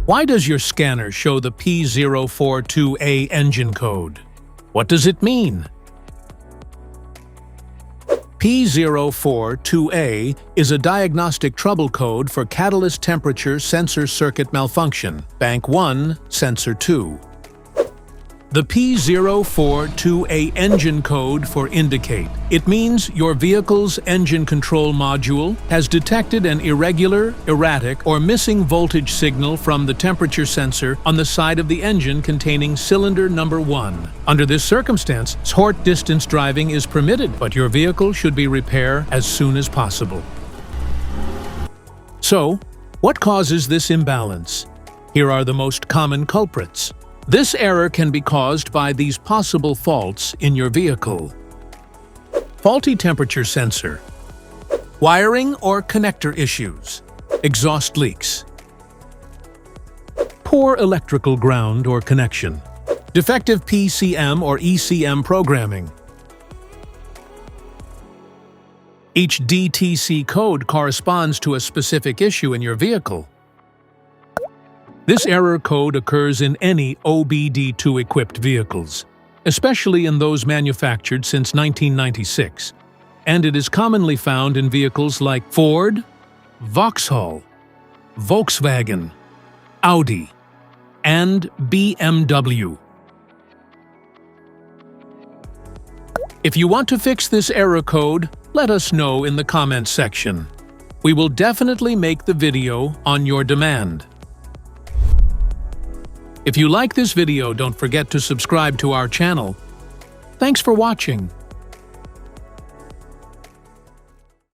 Why does your scanner show the P042A engine code? What does it mean? P042A is a diagnostic trouble code for catalyst temperature sensor circuit malfunction, Bank 1, Sensor 2. The P042A engine code for indicate. It means your vehicle's engine control module has detected an irregular, erratic, or missing voltage signal from the temperature sensor on the side of the engine containing cylinder number 1. Under this circumstance, short distance driving is permitted, but your vehicle should be repaired as soon as possible. So, what causes this imbalance? Here are the most common culprits. This error can be caused by these possible faults in your vehicle. Faulty temperature sensor, wiring or connector issues, exhaust leaks, poor electrical ground or connection, defective PCM or ECM programming. Each DTC code corresponds to a specific issue in your vehicle. This error code occurs in any OBD2-equipped vehicles, especially in those manufactured since 1996, and it is commonly found in vehicles like Ford, Vauxhall, Volkswagen, Audi, and BMW. If you want to fix this error code, let us know in the comments section. We will definitely make the video on your demand. If you like this video, don't forget to subscribe to our channel. Thanks for watching.